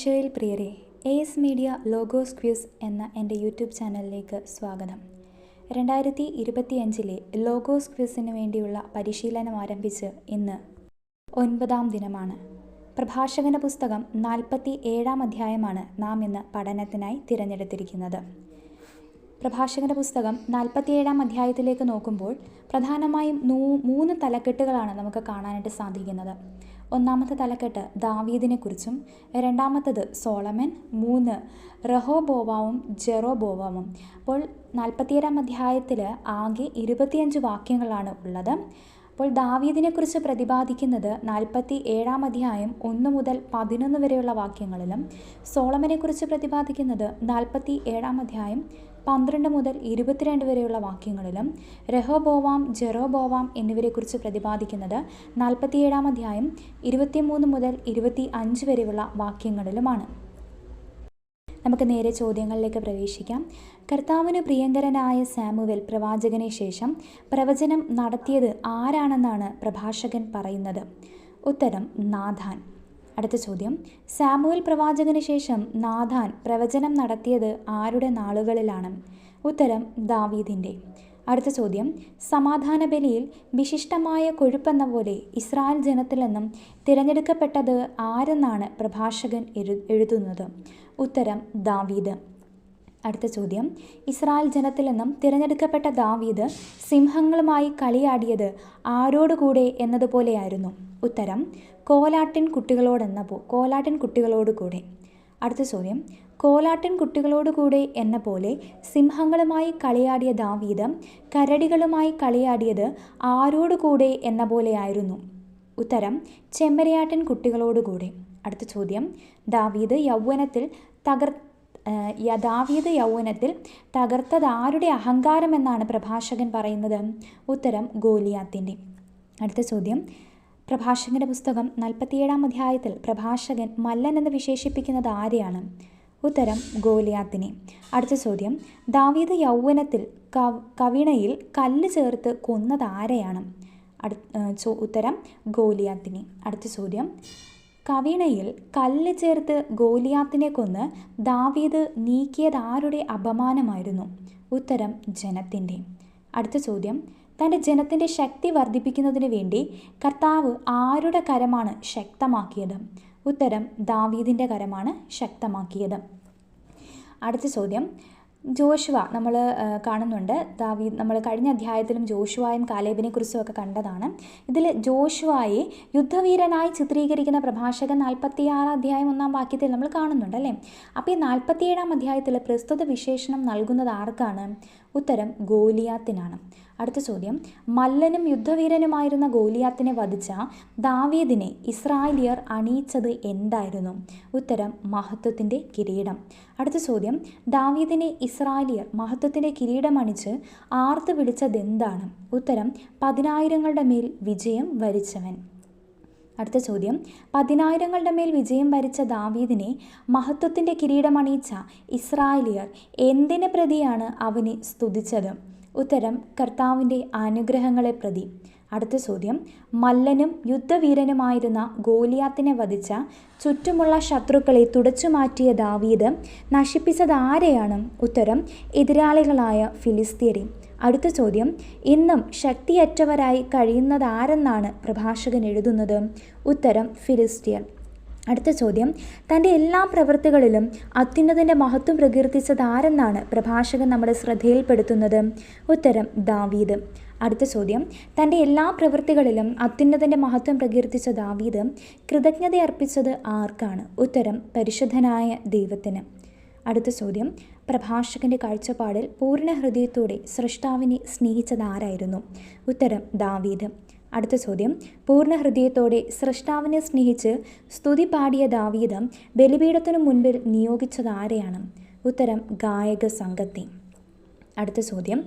ഈശോയിൽ പ്രിയരെ, S media logos quiz എന്ന എൻ്റെ യൂട്യൂബ് ചാനലിലേക്ക് സ്വാഗതം. 2025 ലോഗോസ് ക്വിസിന് വേണ്ടിയുള്ള പരിശീലനം ആരംഭിച്ച് ഇന്ന് 9ാം ദിനമാണ്. പ്രഭാഷകന്റെ പുസ്തകം 47-ാം അധ്യായമാണ് നാം ഇന്ന് പഠനത്തിനായി തിരഞ്ഞെടുത്തിരിക്കുന്നത്. പ്രഭാഷകന്റെ പുസ്തകം 47-ാം അധ്യായത്തിലേക്ക് നോക്കുമ്പോൾ പ്രധാനമായും 3 തലക്കെട്ടുകളാണ് നമുക്ക് കാണാനായിട്ട് സാധിക്കുന്നത്. ഒന്നാമത്തെ തലക്കെട്ട് ദാവീദിനെക്കുറിച്ചും, രണ്ടാമത്തത് സോളമൻ, 3 റഹോബോവാമും ജെറോബോവാമും. അപ്പോൾ 47-ാം അധ്യായത്തിൽ ആകെ 25 വാക്യങ്ങളാണ് ഉള്ളത്. അപ്പോൾ ദാവീദിനെക്കുറിച്ച് പ്രതിപാദിക്കുന്നത് 47-ാം അധ്യായം 1 മുതൽ 11 വരെയുള്ള വാക്യങ്ങളിലും, സോളമനെക്കുറിച്ച് പ്രതിപാദിക്കുന്നത് 47-ാം അധ്യായം 12 മുതൽ 22 വരെയുള്ള വാക്യങ്ങളിലും, റഹോബോവാം, ജെറോബോവാം എന്നിവരെക്കുറിച്ച് പ്രതിപാദിക്കുന്നത് 47-ാം അധ്യായം 23 മുതൽ 25 വരെയുള്ള വാക്യങ്ങളിലുമാണ്. നമുക്ക് നേരെ ചോദ്യങ്ങളിലേക്ക് പ്രവേശിക്കാം. കർത്താവിന് പ്രിയങ്കരനായ സാമുവേൽ പ്രവാചകന് ശേഷം പ്രവചനം നടത്തിയത് ആരാണെന്നാണ് പ്രഭാഷകൻ പറയുന്നത്? ഉത്തരം നാഥാൻ. അടുത്ത ചോദ്യം, സാമുവേൽ പ്രവാചകന് ശേഷം നാഥാൻ പ്രവചനം നടത്തിയത് ആരുടെ നാളുകളിലാണ്? ഉത്തരം ദാവീദിൻ്റെ. അടുത്ത ചോദ്യം, സമാധാന ബലിയിൽ വിശിഷ്ടമായ കൊഴുപ്പെന്ന പോലെ ഇസ്രായേൽ ജനത്തിൽ നിന്നും തിരഞ്ഞെടുക്കപ്പെട്ടത് ആരെന്നാണ് പ്രഭാഷകൻ എഴുതുന്നത്? ഉത്തരം ദാവീദ്. അടുത്ത ചോദ്യം, ഇസ്രായേൽ ജനത്തിൽ നിന്നും തിരഞ്ഞെടുക്കപ്പെട്ട ദാവീദ് സിംഹങ്ങളുമായി കളിയാടിയത് ആരോടുകൂടെ എന്നതുപോലെയായിരുന്നു? ഉത്തരം കോലാട്ടിൻ കുട്ടികളോടുകൂടെ. അടുത്ത ചോദ്യം, കോലാട്ടിൻ കുട്ടികളോടുകൂടെ എന്ന പോലെ സിംഹങ്ങളുമായി കളിയാടിയ ദാവീദ് കരടികളുമായി കളിയാടിയത് ആരോടുകൂടെ എന്ന പോലെയായിരുന്നു? ഉത്തരം ചെമ്മരിയാട്ടിൻ കുട്ടികളോടുകൂടെ. അടുത്ത ചോദ്യം, ദാവീദ് യൗവനത്തിൽ തകർത്തത് ആരുടെ അഹങ്കാരം എന്നാണ് പ്രഭാഷകൻ പറയുന്നത്? ഉത്തരം ഗോലിയാത്തിൻ്റെ. അടുത്ത ചോദ്യം, പ്രഭാഷകന്റെ പുസ്തകം 47-ാം അധ്യായത്തിൽ പ്രഭാഷകൻ മല്ലൻ എന്ന് വിശേഷിപ്പിക്കുന്നത് ആരെയാണ്? ഉത്തരം ഗോലിയാത്തിനെ. അടുത്ത ചോദ്യം, ദാവീദ് യൗവനത്തിൽ കവിണയിൽ കല്ല് ചേർത്ത് കൊന്നത് ആരെയാണ്? ഉത്തരം ഗോലിയാത്തിനെ. അടുത്ത ചോദ്യം, കവിണയിൽ കല്ല് ചേർത്ത് ഗോലിയാത്തിനെ കൊന്ന് ദാവീദ് നീക്കിയത് ആരുടെ അപമാനമായിരുന്നു? ഉത്തരം ജനത്തിൻ്റെ. അടുത്ത ചോദ്യം, തൻ്റെ ജനത്തിൻ്റെ ശക്തി വർദ്ധിപ്പിക്കുന്നതിന് വേണ്ടി കർത്താവ് ആരുടെ കരമാണ് ശക്തമാക്കിയത്? ഉത്തരം ദാവീദിൻ്റെ കരമാണ് ശക്തമാക്കിയത്. അടുത്ത ചോദ്യം, ജോഷുവ നമ്മൾ കാണുന്നുണ്ട്. നമ്മൾ കഴിഞ്ഞ അധ്യായത്തിലും ജോഷുവായും കാലേബിനെ കുറിച്ചും ഒക്കെ കണ്ടതാണ്. ഇതിൽ ജോഷുവായെ യുദ്ധവീരനായി ചിത്രീകരിക്കുന്ന പ്രഭാഷകൻ 46-ാം അധ്യായം 1-ാം വാക്യത്തിൽ നമ്മൾ കാണുന്നുണ്ട് അല്ലേ? അപ്പോൾ ഈ 47-ാം അധ്യായത്തിൽ പ്രസ്തുത വിശേഷണം നൽകുന്നത് ആർക്കാണ്? ഉത്തരം ഗോലിയാത്തിനാണ്. അടുത്ത ചോദ്യം, മല്ലനും യുദ്ധവീരനുമായിരുന്ന ഗോലിയാത്തിനെ വധിച്ച ദാവീദിനെ ഇസ്രായേലിയർ അണിയിച്ചത് എന്തായിരുന്നു? ഉത്തരം മഹത്വത്തിൻ്റെ കിരീടം. അടുത്ത ചോദ്യം, ദാവീദിനെ ഇസ്രായേലിയർ മഹത്വത്തിൻ്റെ കിരീടം അണിച്ച് ആർത്ത് വിളിച്ചതെന്താണ്? ഉത്തരം 10,000ങ്ങളുടെ മേൽ വിജയം വരിച്ചവൻ. അടുത്ത ചോദ്യം, 10,000ങ്ങളുടെ മേൽ വിജയം വരിച്ച ദാവീദിനെ മഹത്വത്തിൻ്റെ കിരീടമണിയിച്ച ഇസ്രായേലിയർ എന്തിനെ പ്രതിയാണ് അവനെ സ്തുതിച്ചത്? ഉത്തരം കർത്താവിൻ്റെ അനുഗ്രഹങ്ങളെ പ്രതി. അടുത്ത ചോദ്യം, മല്ലനും യുദ്ധവീരനുമായിരുന്ന ഗോലിയാത്തിനെ വധിച്ച ചുറ്റുമുള്ള ശത്രുക്കളെ തുടച്ചു മാറ്റിയ ദാവീദ് നശിപ്പിച്ചത് ആരെയാണ്? ഉത്തരം എതിരാളികളായ ഫിലിസ്തീയരെ. അടുത്ത ചോദ്യം, ഇന്നും ശക്തിയറ്റവരായി കഴിയുന്നത് ആരെന്നാണ് പ്രഭാഷകൻ എഴുതുന്നത്? ഉത്തരം ഫിലിസ്തീയർ. അടുത്ത ചോദ്യം, തൻ്റെ എല്ലാ പ്രവൃത്തികളിലും അത്യുന്നതൻ്റെ മഹത്വം പ്രകീർത്തിച്ചത് ആരെന്നാണ് പ്രഭാഷകൻ നമ്മുടെ ശ്രദ്ധയിൽപ്പെടുത്തുന്നത്? ഉത്തരം ദാവീദ്. അടുത്ത ചോദ്യം, തൻ്റെ എല്ലാ പ്രവൃത്തികളിലും അത്യുന്നതൻ്റെ മഹത്വം പ്രകീർത്തിച്ച ദാവീദ് കൃതജ്ഞത അർപ്പിച്ചത് ആർക്കാണ്? ഉത്തരം പരിശുദ്ധനായ ദൈവത്തിന്. അടുത്ത ചോദ്യം, പ്രഭാഷകൻ്റെ കാഴ്ചപ്പാടിൽ പൂർണ്ണ ഹൃദയത്തോടെ സൃഷ്ടാവിനെ സ്നേഹിച്ചത് ആരായിരുന്നു? ഉത്തരം ദാവീദ്. അടുത്ത ചോദ്യം, പൂർണ്ണ ഹൃദയത്തോടെ സൃഷ്ടാവിനെ സ്നേഹിച്ച് സ്തുതി പാടിയ ദാവീദ് ബലിപീഠത്തിനു മുൻപിൽ നിയോഗിച്ചത് ആരെയാണ്? ഉത്തരം ഗായക സംഘത്തെ. അടുത്ത ചോദ്യം,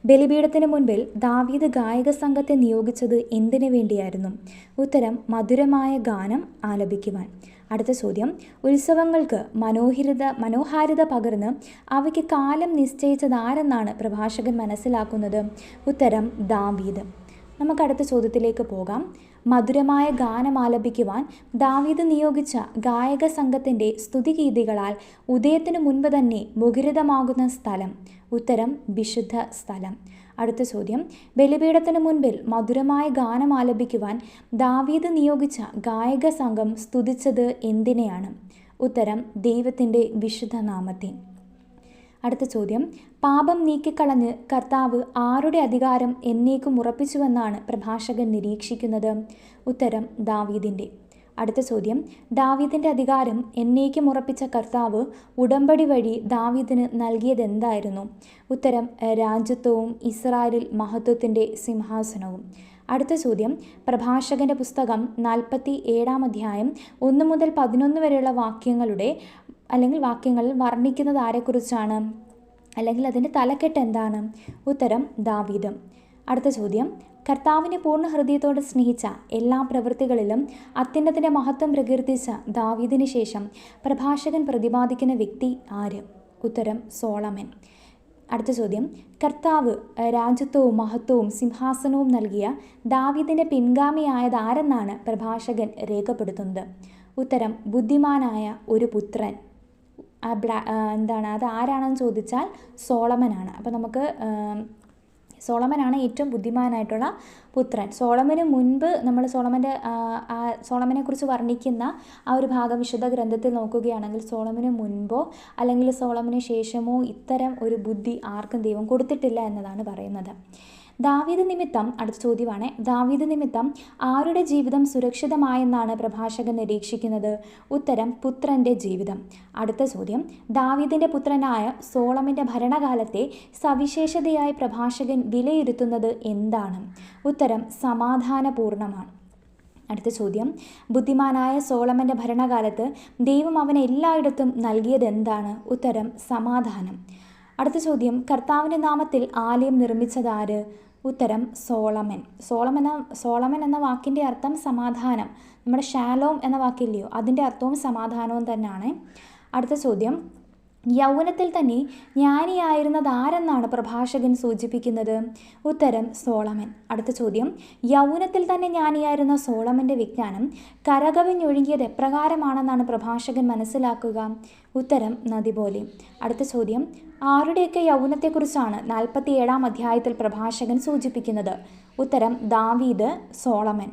ബലിപീഠത്തിന് മുൻപിൽ ദാവീദ് ഗായക സംഘത്തെ നിയോഗിച്ചത് എന്തിനു വേണ്ടിയായിരുന്നു? ഉത്തരം മധുരമായ ഗാനം ആലപിക്കുവാൻ. അടുത്ത ചോദ്യം, ഉത്സവങ്ങൾക്ക് മനോഹാരിത പകർന്ന് അവയ്ക്ക് കാലം നിശ്ചയിച്ചത് ആരെന്നാണ് പ്രഭാഷകൻ മനസ്സിലാക്കുന്നത്? ഉത്തരം ദാവീദ്. നമുക്ക് അടുത്ത ചോദ്യത്തിലേക്ക് പോകാം. മധുരമായ ഗാനം ആലപിക്കുവാൻ ദാവീദ് നിയോഗിച്ച ഗായക സംഘത്തിൻ്റെ സ്തുതിഗീതികളാൽ ഉദയത്തിനു മുൻപ് തന്നെ മുഖരിതമാകുന്ന സ്ഥലം. ഉത്തരം വിശുദ്ധ സ്ഥലം. അടുത്ത ചോദ്യം, ബലിപീഠത്തിന് മുൻപിൽ മധുരമായ ഗാനം ആലപിക്കുവാൻ ദാവീദ് നിയോഗിച്ച ഗായക സംഘം സ്തുതിച്ചത് എന്തിനെയാണ്? ഉത്തരം ദൈവത്തിൻ്റെ വിശുദ്ധ നാമത്തെ. അടുത്ത ചോദ്യം, പാപം നീക്കിക്കളഞ്ഞ് കർത്താവ് ആരുടെ അധികാരം എന്നേക്കും ഉറപ്പിച്ചുവെന്നാണ് പ്രഭാഷകൻ നിരീക്ഷിക്കുന്നത്? ഉത്തരം ദാവീദിൻ്റെ. അടുത്ത ചോദ്യം, ദാവീദിൻ്റെ അധികാരം എന്നേക്കും ഉറപ്പിച്ച കർത്താവ് ഉടമ്പടി വഴി ദാവീദിന് നൽകിയതെന്തായിരുന്നു? ഉത്തരം രാജ്യത്വവും ഇസ്രായേലിൽ മഹത്വത്തിൻ്റെ സിംഹാസനവും. അടുത്ത ചോദ്യം, പ്രഭാഷകൻ്റെ പുസ്തകം 47 അധ്യായം 1 മുതൽ 11 വരെയുള്ള വാക്യങ്ങളിൽ വർണ്ണിക്കുന്നത് ആരെക്കുറിച്ചാണ്? അല്ലെങ്കിൽ അതിൻ്റെ തലക്കെട്ട് എന്താണ്? ഉത്തരം ദാവീദ്. അടുത്ത ചോദ്യം, കർത്താവിനെ പൂർണ്ണ ഹൃദയത്തോടെ സ്നേഹിച്ച എല്ലാ പ്രവൃത്തികളിലും അത്യുന്നതൻ്റെ മഹത്വം പ്രകീർത്തിച്ച ദാവീദിന് ശേഷം പ്രഭാഷകൻ പ്രതിപാദിക്കുന്ന വ്യക്തി ആര്? ഉത്തരം സോളമൻ. അടുത്ത ചോദ്യം, കർത്താവ് രാജ്യത്വവും മഹത്വവും സിംഹാസനവും നൽകിയ ദാവീദിൻ്റെ പിൻഗാമിയായത് ആരെന്നാണ് പ്രഭാഷകൻ രേഖപ്പെടുത്തുന്നത്? ഉത്തരം ബുദ്ധിമാനായ ഒരു പുത്രൻ. അത് ആരാണെന്ന് ചോദിച്ചാൽ സോളമനാണ്. അപ്പോൾ നമുക്ക് സോളമനാണ് ഏറ്റവും ബുദ്ധിമാനായിട്ടുള്ള പുത്രൻ. സോളമന് മുൻപ് നമ്മൾ സോളമനെക്കുറിച്ച് വർണ്ണിക്കുന്ന ആ ഒരു ഭാഗം വിശുദ്ധ ഗ്രന്ഥത്തിൽ നോക്കുകയാണെങ്കിൽ സോളമന് മുൻപോ അല്ലെങ്കിൽ സോളമന് ശേഷമോ ഇത്തരം ഒരു ബുദ്ധി ആർക്കും ദൈവം കൊടുത്തിട്ടില്ല എന്നതാണ് പറയുന്നത്. ദാവീദ് നിമിത്തം, അടുത്ത ചോദ്യമാണ്, ദാവീദ് നിമിത്തം ആരുടെ ജീവിതം സുരക്ഷിതമായെന്നാണ് പ്രഭാഷകൻ നിരീക്ഷിക്കുന്നത്? ഉത്തരം പുത്രൻ്റെ ജീവിതം. അടുത്ത ചോദ്യം, ദാവീദിൻ്റെ പുത്രനായ സോളമൻ്റെ ഭരണകാലത്തെ സവിശേഷതയായി പ്രഭാഷകൻ വിലയിരുത്തുന്നത് എന്താണ്? ഉത്തരം സമാധാനപൂർണ്ണമാണ്. അടുത്ത ചോദ്യം, ബുദ്ധിമാനായ സോളമൻ്റെ ഭരണകാലത്ത് ദൈവം അവന് എല്ലായിടത്തും നൽകിയത് എന്താണ്? ഉത്തരം സമാധാനം. അടുത്ത ചോദ്യം, കർത്താവിൻ്റെ നാമത്തിൽ ആലയം നിർമ്മിച്ചതാര്? ഉത്തരം സോളമൻ. സോളമൻ എന്ന വാക്കിൻ്റെ അർത്ഥം സമാധാനം. നമ്മുടെ ഷാലോം എന്ന വാക്കില്ലയോ, അതിൻ്റെ അർത്ഥവും സമാധാനവും തന്നെയാണ്. അടുത്ത ചോദ്യം, യൗവനത്തിൽ തന്നെ ജ്ഞാനിയായിരുന്നത് ആരെന്നാണ് പ്രഭാഷകൻ സൂചിപ്പിക്കുന്നത്? ഉത്തരം സോളമൻ. അടുത്ത ചോദ്യം, യൗവനത്തിൽ തന്നെ ജ്ഞാനിയായിരുന്ന സോളമൻ്റെ വിജ്ഞാനം കരകവിഞ്ഞൊഴുകിയത് എപ്രകാരമാണെന്നാണ് പ്രഭാഷകൻ മനസ്സിലാക്കുക? ഉത്തരം നദി പോലെ. അടുത്ത ചോദ്യം, ആരുടെയൊക്കെ യൗവനത്തെക്കുറിച്ചാണ് 47 അധ്യായത്തിൽ പ്രഭാഷകൻ സൂചിപ്പിക്കുന്നത്? ഉത്തരം ദാവീദ്, സോളമൻ.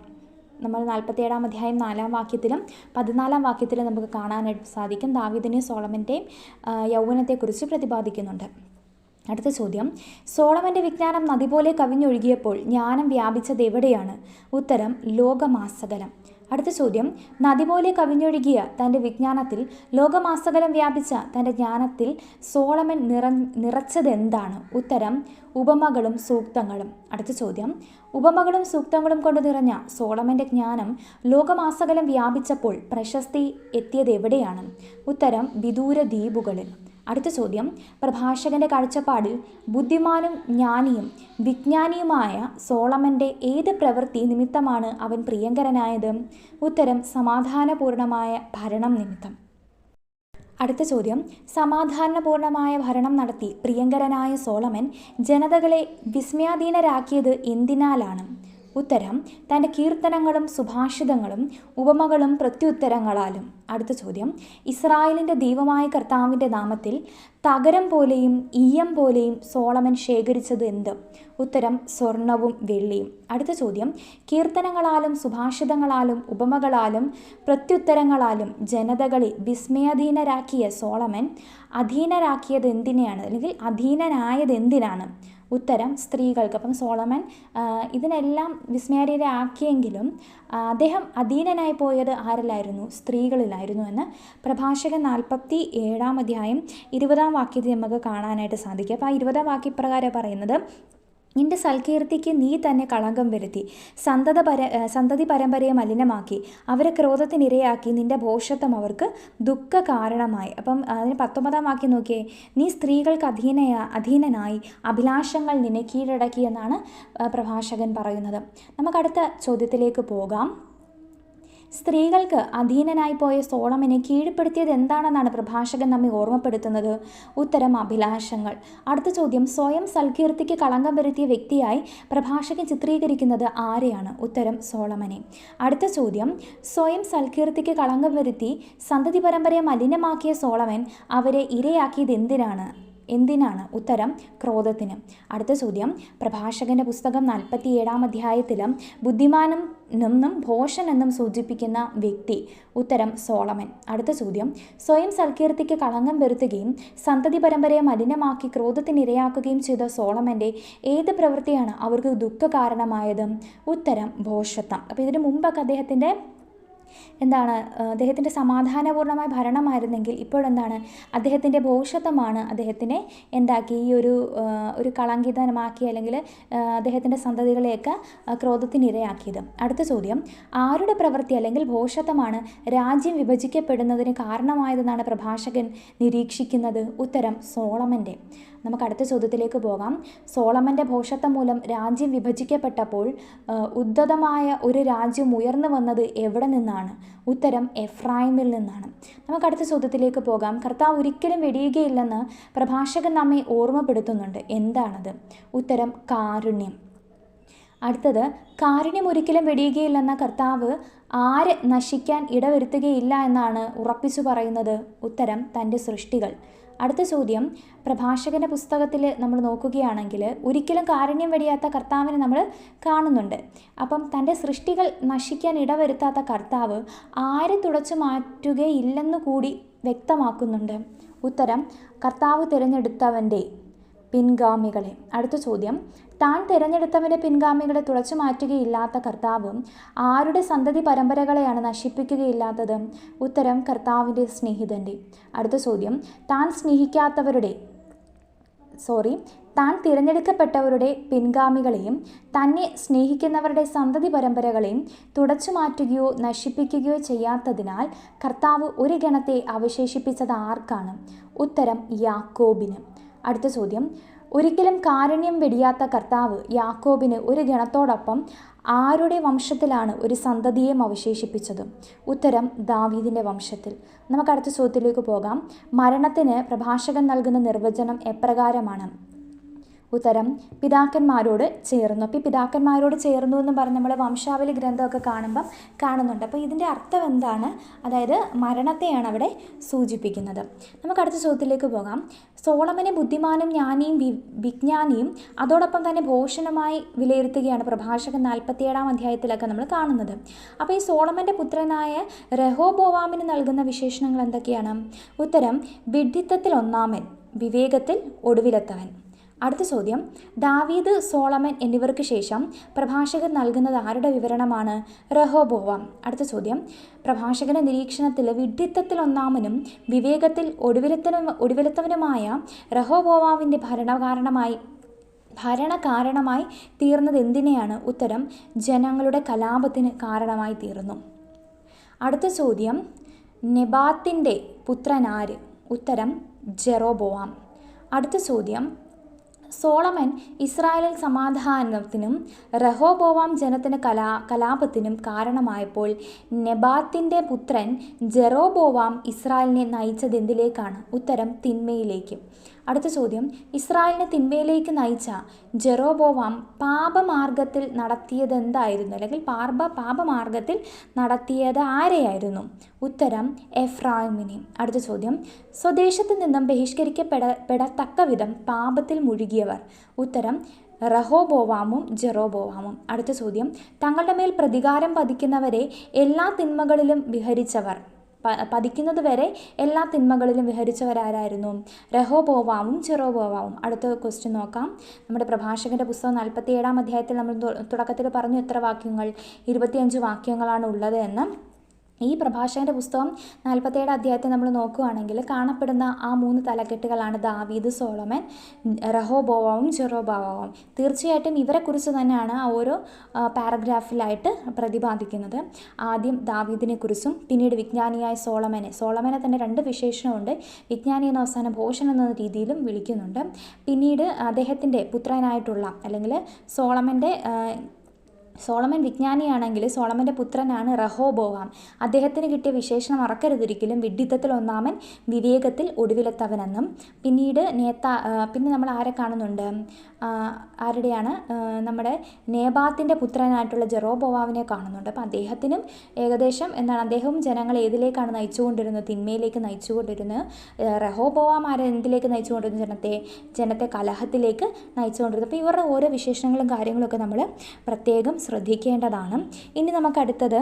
നമ്മൾ 47 അധ്യായം 4 വാക്യത്തിലും 14 വാക്യത്തിലും നമുക്ക് കാണാനായിട്ട് സാധിക്കും ദാവീദിൻ്റെയും സോളമൻ്റെയും യൗവനത്തെക്കുറിച്ച് പ്രതിപാദിക്കുന്നുണ്ട്. അടുത്ത ചോദ്യം, സോളമൻ്റെ വിജ്ഞാനം നദി പോലെ കവിഞ്ഞൊഴുകിയപ്പോൾ ജ്ഞാനം വ്യാപിച്ചത് എവിടെയാണ്? ഉത്തരം ലോകമാസകലം. അടുത്ത ചോദ്യം, നദി പോലെ കവിഞ്ഞൊഴുകിയ തൻ്റെ വിജ്ഞാനത്തിൽ ലോകമാസകലം വ്യാപിച്ച തൻ്റെ ജ്ഞാനത്തിൽ സോളമൻ നിറച്ചത് എന്താണ്? ഉത്തരം ഉപമകളും സൂക്തങ്ങളും. അടുത്ത ചോദ്യം, ഉപമകളും സൂക്തങ്ങളും കൊണ്ട് നിറഞ്ഞ സോളമൻ്റെ ജ്ഞാനം ലോകമാസകലം വ്യാപിച്ചപ്പോൾ പ്രശസ്തി എത്തിയത് എവിടെയാണ്? ഉത്തരം വിദൂര ദ്വീപുകളിൽ. അടുത്ത ചോദ്യം, പ്രഭാഷകൻ്റെ കാഴ്ചപ്പാടിൽ ബുദ്ധിമാനും ജ്ഞാനിയും വിജ്ഞാനിയുമായ സോളമൻ്റെ ഏത് പ്രവൃത്തി നിമിത്തമാണ് അവൻ പ്രിയങ്കരനായത്? ഉത്തരം സമാധാനപൂർണമായ ഭരണം നിമിത്തം. അടുത്ത ചോദ്യം, സമാധാനപൂർണമായ ഭരണം നടത്തി പ്രിയങ്കരനായ സോളമൻ ജനതകളെ വിസ്മയാധീനരാക്കിയത് എന്തിനാലാണ്? ഉത്തരം തൻ്റെ കീർത്തനങ്ങളും സുഭാഷിതങ്ങളും ഉപമകളും പ്രത്യുത്തരങ്ങളാലും. അടുത്ത ചോദ്യം, ഇസ്രായേലിൻ്റെ ദൈവമായ കർത്താവിൻ്റെ നാമത്തിൽ തകരം പോലെയും ഈയം പോലെയും സോളമൻ ശേഖരിച്ചത് എന്ത്? ഉത്തരം സ്വർണവും വെള്ളിയും. അടുത്ത ചോദ്യം, കീർത്തനങ്ങളാലും സുഭാഷിതങ്ങളാലും ഉപമകളാലും പ്രത്യുത്തരങ്ങളാലും ജനതകളെ വിസ്മയാധീനരാക്കിയ സോളമൻ അധീനരാക്കിയത് എന്തിനെയാണ്, അല്ലെങ്കിൽ അധീനനായത് എന്തിനാണ്? ഉത്തരം സ്ത്രീകൾക്ക്. അപ്പം സോളമൻ ഇതിനെല്ലാം വിസ്മയാധീനരാക്കിയെങ്കിലും അദ്ദേഹം അധീനനായി പോയത് ആരിലായിരുന്നു? സ്ത്രീകളിലായിരുന്നു എന്ന് പ്രഭാഷകൻ 47 അധ്യായം 20 വാക്യത്തിൽ നമുക്ക് കാണാനായിട്ട് സാധിക്കും. അപ്പോൾ ആ 20 വാക്യപ്രകാരം പറയുന്നത്, നിന്റെ സൽകീർത്തിക്ക് നീ തന്നെ കളങ്കം വരുത്തി സന്തതി പരമ്പരയെ മലിനമാക്കി അവരെ ക്രോധത്തിനിരയാക്കി നിന്റെ ഭോഷത്വം അവർക്ക് ദുഃഖ കാരണമായി. അപ്പം അതിന് 19 വാക്യം നോക്കിയേ, നീ സ്ത്രീകൾക്ക് അധീനനായി അഭിലാഷങ്ങൾ നിന്നെ കീഴടക്കി എന്നാണ് പ്രഭാഷകൻ പറയുന്നത്. നമുക്കടുത്ത ചോദ്യത്തിലേക്ക് പോകാം. സ്ത്രീകൾക്ക് അധീനനായി പോയ സോളമനെ കീഴ്പ്പെടുത്തിയത് എന്താണെന്നാണ് പ്രഭാഷകൻ നമ്മെ ഓർമ്മപ്പെടുത്തുന്നത്? ഉത്തരം അഭിലാഷങ്ങൾ. അടുത്ത ചോദ്യം, സ്വയം സൽകീർത്തിക്ക് കളങ്കം വരുത്തിയ വ്യക്തിയായി പ്രഭാഷകൻ ചിത്രീകരിക്കുന്നത് ആരെയാണ്? ഉത്തരം സോളമനെ. അടുത്ത ചോദ്യം, സ്വയം സൽകീർത്തിക്ക് കളങ്കം വരുത്തി സന്തതി പരമ്പരയെ മലിനമാക്കിയ സോളമൻ അവരെ ഇരയാക്കിയത് എന്തിനാണ്? ഉത്തരം ക്രോധത്തിന്. അടുത്ത ചോദ്യം, പ്രഭാഷകന്റെ പുസ്തകം 47 അധ്യായത്തിൽ ബുദ്ധിമാനും എന്നും ഭോഷൻ എന്നും സൂചിപ്പിക്കുന്ന വ്യക്തി? ഉത്തരം സോളമൻ. അടുത്ത ചോദ്യം, സ്വയം സൽകീർത്തിക്ക് കളങ്കം വരുത്തുകയും സന്തതി പരമ്പരയെ മലിനമാക്കി ക്രോധത്തിന് ഇരയാക്കുകയും ചെയ്ത സോളമൻ്റെ ഏത് പ്രവൃത്തിയാണ് അവർക്ക് ദുഃഖ കാരണമായത്? ഉത്തരം ഭോഷത്വം. അപ്പോൾ ഇതിനു മുമ്പൊക്കെ അദ്ദേഹത്തിൻ്റെ സമാധാനപൂർണ്ണമായ ഭരണമായിരുന്നെങ്കിൽ ഇപ്പോഴെന്താണ്, അദ്ദേഹത്തിൻ്റെ ഭോഷത്വമാണ് അദ്ദേഹത്തിനെ ഈ ഒരു കളങ്കിതമാക്കി, അല്ലെങ്കിൽ അദ്ദേഹത്തിൻ്റെ സന്തതികളെയൊക്കെ ക്രോധത്തിനിരയാക്കിയത്. അടുത്ത ചോദ്യം, ആരുടെ പ്രവൃത്തി അല്ലെങ്കിൽ ഭോഷത്വമാണ് രാജ്യം വിഭജിക്കപ്പെടുന്നതിന് കാരണമായതെന്നാണ് പ്രഭാഷകൻ നിരീക്ഷിക്കുന്നത്? ഉത്തരം സോളമൻ്റെ. നമുക്ക് അടുത്ത ചോദ്യത്തിലേക്ക് പോകാം. സോളമൻ്റെ ഭോഷത്വം മൂലം രാജ്യം വിഭജിക്കപ്പെട്ടപ്പോൾ ഉദ്ധതമായ ഒരു രാജ്യം ഉയർന്നു വന്നത് എവിടെ നിന്നാണ്? ഉത്തരം എഫ്രായിമിൽ നിന്നാണ്. നമുക്ക് അടുത്ത ചോദ്യത്തിലേക്ക് പോകാം. കർത്താവ് ഒരിക്കലും വെടിയുകയില്ലെന്ന് പ്രഭാഷകൻ നമ്മെ ഓർമ്മപ്പെടുത്തുന്നുണ്ട്. എന്താണത്? ഉത്തരം കാരുണ്യം. അടുത്തത്, കാരുണ്യം ഒരിക്കലും വെടിയുകയില്ലെന്ന കർത്താവ് ആര് നശിക്കാൻ ഇടവരുത്തുകയില്ല എന്നാണ് ഉറപ്പിച്ചു പറയുന്നത്? ഉത്തരം തൻ്റെ സൃഷ്ടികൾ. അടുത്ത ചോദ്യം, പ്രഭാഷകൻ്റെ പുസ്തകത്തിൽ നമ്മൾ നോക്കുകയാണെങ്കിൽ ഒരിക്കലും കാരുണ്യം വെടിയാത്ത കർത്താവിനെ നമ്മൾ കാണുന്നുണ്ട്. അപ്പം തൻ്റെ സൃഷ്ടികൾ നശിക്കാൻ ഇടവരുത്താത്ത കർത്താവ് ആരെ തുടച്ചു മാറ്റുകയില്ലെന്ന് കൂടി വ്യക്തമാക്കുന്നുണ്ട്? ഉത്തരം കർത്താവ് തിരഞ്ഞെടുത്തവൻ്റെ പിൻഗാമികളെ. അടുത്ത ചോദ്യം, താൻ തിരഞ്ഞെടുത്തവൻ്റെ പിൻഗാമികളെ തുടച്ചു മാറ്റുകയില്ലാത്ത കർത്താവ് ആരുടെ സന്തതി പരമ്പരകളെയാണ് നശിപ്പിക്കുകയില്ലാത്തത്? ഉത്തരം കർത്താവിൻ്റെ സ്നേഹിതൻ്റെ. അടുത്ത ചോദ്യം, താൻ തിരഞ്ഞെടുക്കപ്പെട്ടവരുടെ പിൻഗാമികളെയും തന്നെ സ്നേഹിക്കുന്നവരുടെ സന്തതി പരമ്പരകളെയും തുടച്ചു മാറ്റുകയോ നശിപ്പിക്കുകയോ ചെയ്യാത്തതിനാൽ കർത്താവ് ഒരു ഗണത്തെ അവശേഷിപ്പിച്ചത് ആർക്കാണ്? ഉത്തരം യാക്കോബിന്. അടുത്ത ചോദ്യം, ഒരിക്കലും കാരുണ്യം വെടിയാത്ത കർത്താവ് യാക്കോബിന് ഒരു ഗണത്തോടൊപ്പം ആരുടെ വംശത്തിലാണ് ഒരു സന്തതിയെയും അവശേഷിപ്പിച്ചത്? ഉത്തരം ദാവീദിൻ്റെ വംശത്തിൽ. നമുക്ക് അടുത്ത ചോദ്യത്തിലേക്ക് പോകാം. മരണത്തിന് പ്രഭാഷകൻ നൽകുന്ന നിർവചനം എപ്രകാരമാണ്? ഉത്തരം പിതാക്കന്മാരോട് ചേർന്നു. അപ്പോൾ ഈ പിതാക്കന്മാരോട് ചേർന്നു എന്ന് പറഞ്ഞ് നമ്മൾ വംശാവലി ഗ്രന്ഥമൊക്കെ കാണുന്നുണ്ട്. അപ്പോൾ ഇതിൻ്റെ അർത്ഥം എന്താണ്? അതായത് മരണത്തെയാണ് അവിടെ സൂചിപ്പിക്കുന്നത്. നമുക്ക് അടുത്ത ചോദ്യത്തിലേക്ക് പോകാം. സോളമനെ ബുദ്ധിമാനും ജ്ഞാനിയും വിജ്ഞാനിയും അതോടൊപ്പം തന്നെ ഭോഷനുമായി വിലയിരുത്തുകയാണ് പ്രഭാഷകൻ 47 അധ്യായത്തിലൊക്കെ നമ്മൾ കാണുന്നത്. അപ്പോൾ ഈ സോളമൻ്റെ പുത്രനായ രഹോബോവാമിന് നൽകുന്ന വിശേഷണങ്ങൾ എന്തൊക്കെയാണ്? ഉത്തരം വിഡ്ഢിത്തത്തിൽ ഒന്നാമൻ, വിവേകത്തിൽ ഒടുവിലെത്തവൻ. അടുത്ത ചോദ്യം, ദാവീദ്, സോളമൻ എന്നിവർക്ക് ശേഷം പ്രഭാഷകൻ നൽകുന്നത് ആരുടെ വിവരണമാണ്? രഹോബോവാം. അടുത്ത ചോദ്യം, പ്രഭാഷകന്റെ നിരീക്ഷണത്തിൽ വിഡ്ഢിത്തത്തിൽ ഒന്നാമനും വിവേകത്തിൽ ഒടുവിലെത്തവനുമായ രഹോബോവാമിൻ്റെ ഭരണകാരണമായി തീർന്നത് എന്തിനെയാണ്? ഉത്തരം ജനങ്ങളുടെ കലാപത്തിന് കാരണമായി തീർന്നു. അടുത്ത ചോദ്യം, നെബാത്തിൻ്റെ പുത്രനാര്? ഉത്തരം ജെറോബോവാം. അടുത്ത ചോദ്യം, സോളമൻ ഇസ്രായേലിൽ സമാധാനത്തിനും റഹോബോവാം ജനത്തിന് കലാപത്തിനും കാരണമായപ്പോൾ നെബാത്തിൻ്റെ പുത്രൻ ജെറോബോവാം ഇസ്രായേലിനെ നയിച്ചത് എന്തിലേക്കാണ്? ഉത്തരം തിന്മയിലേക്ക്. അടുത്ത ചോദ്യം, ഇസ്രായേലിനെ തിന്മയിലേക്ക് നയിച്ച ജെറോബോവാം പാപമാർഗത്തിൽ നടത്തിയത് എന്തായിരുന്നു? അല്ലെങ്കിൽ പാപമാർഗത്തിൽ നടത്തിയത് ആരെയായിരുന്നു? ഉത്തരം എഫ്രായിമിനെ. അടുത്ത ചോദ്യം, സ്വദേശത്ത് നിന്നും ബഹിഷ്കരിക്കപ്പെടത്തക്ക വിധം പാപത്തിൽ മുഴുകിയവർ? ഉത്തരം റഹോബോവാമും ജെറോബോവാമും. അടുത്ത ചോദ്യം, തങ്ങളുടെ മേൽ പ്രതികാരം പതിക്കുന്നവരെ എല്ലാ തിന്മകളിലും വിഹരിച്ചവർ? പതിക്കുന്നത് വരെ എല്ലാ തിന്മകളിലും വിഹരിച്ചവരാരായിരുന്നു? രഹോബോവാമും ജെറോബോവാമും. അടുത്ത ക്വസ്റ്റ്യൻ നോക്കാം. നമ്മുടെ പ്രഭാഷകന്റെ പുസ്തകം 47 അധ്യായത്തിൽ നമ്മൾ തുടക്കത്തിൽ പറഞ്ഞു എത്ര വാക്യങ്ങൾ? 25 വാക്യങ്ങളാണ് ഉള്ളത് എന്ന്. ഈ പ്രഭാഷകന്റെ പുസ്തകം 47 അധ്യായത്തെ നമ്മൾ നോക്കുകയാണെങ്കിൽ കാണപ്പെടുന്ന ആ 3 തലക്കെട്ടുകളാണ് ദാവീദ്, സോളമൻ, റഹോബോവാമും ജെറോബോവാമും. തീർച്ചയായിട്ടും ഇവരെക്കുറിച്ച് തന്നെയാണ് ആ ഓരോ പാരഗ്രാഫിലായിട്ട് പ്രതിപാദിക്കുന്നത്. ആദ്യം ദാവീദിനെ കുറിച്ചും പിന്നീട് വിജ്ഞാനിയായ സോളമനെ തന്നെ 2 വിശേഷണമുണ്ട്. വിജ്ഞാനി എന്ന അവസാനം ഭോഷൻ എന്ന രീതിയിലും വിളിക്കുന്നുണ്ട്. പിന്നീട് അദ്ദേഹത്തിൻ്റെ പുത്രനായിട്ടുള്ള അല്ലെങ്കിൽ സോളമൻ്റെ സോളമൻ വിജ്ഞാനിയാണെങ്കിൽ സോളമൻ്റെ പുത്രനാണ് റഹോബോവാം. അദ്ദേഹത്തിന് കിട്ടിയ വിശേഷണം മറക്കരുതൊരിക്കലും, വിഡ്ഢിത്തത്തിൽ ഒന്നാമൻ, വിവേകത്തിൽ ഒടുവിലത്തവനെന്നും. പിന്നീട് പിന്നെ നമ്മൾ ആരെ കാണുന്നുണ്ട്, ആരുടെയാണ്, നമ്മുടെ നേബാത്തിൻ്റെ പുത്രനായിട്ടുള്ള ജെറോബോവാമിനെ കാണുന്നുണ്ട്. അപ്പോൾ അദ്ദേഹത്തിനും ഏകദേശം എന്താണ്, അദ്ദേഹവും ജനങ്ങളെ ഏതിലേക്കാണ് നയിച്ചുകൊണ്ടിരുന്നത്, തിന്മയിലേക്ക് നയിച്ചുകൊണ്ടിരുന്നത്. റഹോബോവാം എന്തിലേക്ക് നയിച്ചുകൊണ്ടിരുന്നു, ജനത്തെ കലഹത്തിലേക്ക് നയിച്ചുകൊണ്ടിരുന്നത്. അപ്പോൾ ഇവരുടെ ഓരോ വിശേഷങ്ങളും കാര്യങ്ങളൊക്കെ നമ്മൾ പ്രത്യേകം ശ്രദ്ധിക്കേണ്ടതാണ്. ഇനി നമുക്ക് അടുത്തത്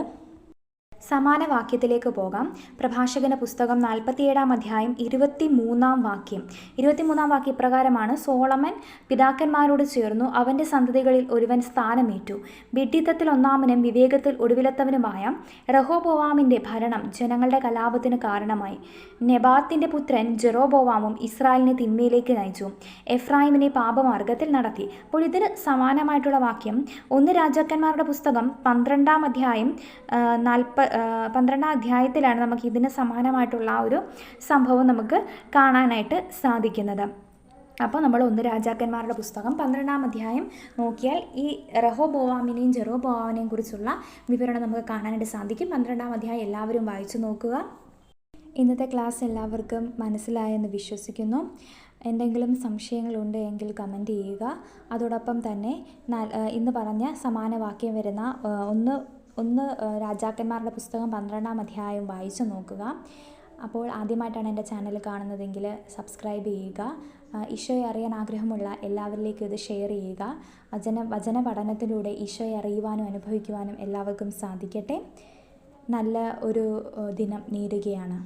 സമാന വാക്യത്തിലേക്ക് പോകാം. പ്രഭാഷകന്റെ പുസ്തകം 47 അധ്യായം 23 വാക്യം. 23 വാക്യം ഇപ്രകാരമാണ്: സോളമൻ പിതാക്കന്മാരോട് ചേർന്നു, അവൻ്റെ സന്തതികളിൽ ഒരുവൻ സ്ഥാനമേറ്റു. വിഡ്ഢിത്തത്തിൽ ഒന്നാമനും വിവേകത്തിൽ ഒടുവിലത്തവനുമായ റഹോബോവാമിൻ്റെ ഭരണം ജനങ്ങളുടെ കലാപത്തിന് കാരണമായി. നെബാത്തിൻ്റെ പുത്രൻ ജെറോബോവാമും ഇസ്രായേലിനെ തിന്മയിലേക്ക് നയിച്ചു, എഫ്രായിമിനെ പാപമാർഗത്തിൽ നടത്തി. അപ്പോൾ ഇതിന് സമാനമായിട്ടുള്ള വാക്യം 1 രാജാക്കന്മാരുടെ പുസ്തകം 12 അധ്യായം 12 അധ്യായത്തിലാണ് നമുക്ക് ഇതിന് സമാനമായിട്ടുള്ള ആ ഒരു സംഭവം നമുക്ക് കാണാനായിട്ട് സാധിക്കുന്നത്. അപ്പോൾ നമ്മൾ 1 രാജാക്കന്മാരുടെ പുസ്തകം 12 അധ്യായം നോക്കിയാൽ ഈ റഹോബോവാമിനെയും ജെറോബോവാമിനെയും കുറിച്ചുള്ള വിവരണം നമുക്ക് കാണാനായിട്ട് സാധിക്കും. 12 അധ്യായം എല്ലാവരും വായിച്ചു നോക്കുക. ഇന്നത്തെ ക്ലാസ് എല്ലാവർക്കും മനസ്സിലായെന്ന് വിശ്വസിക്കുന്നു. എന്തെങ്കിലും സംശയങ്ങളുണ്ട് എങ്കിൽ കമൻറ്റ് ചെയ്യുക. അതോടൊപ്പം തന്നെ ഇന്ന് പറഞ്ഞ സമാന വാക്യം വരുന്ന ഒന്ന് രാജാക്കന്മാരുടെ പുസ്തകം 12 അധ്യായം വായിച്ചു നോക്കുക. അപ്പോൾ ആദ്യമായിട്ടാണ് എൻ്റെ ചാനൽ കാണുന്നതെങ്കിൽ സബ്സ്ക്രൈബ് ചെയ്യുക. ഈശോയെ അറിയാൻ ആഗ്രഹമുള്ള എല്ലാവരിലേക്കും ഇത് ഷെയർ ചെയ്യുക. വചന പഠനത്തിലൂടെ ഈശോയെ അറിയുവാനും അനുഭവിക്കുവാനും എല്ലാവർക്കും സാധിക്കട്ടെ. നല്ല ഒരു ദിനം നേരുകയാണ്.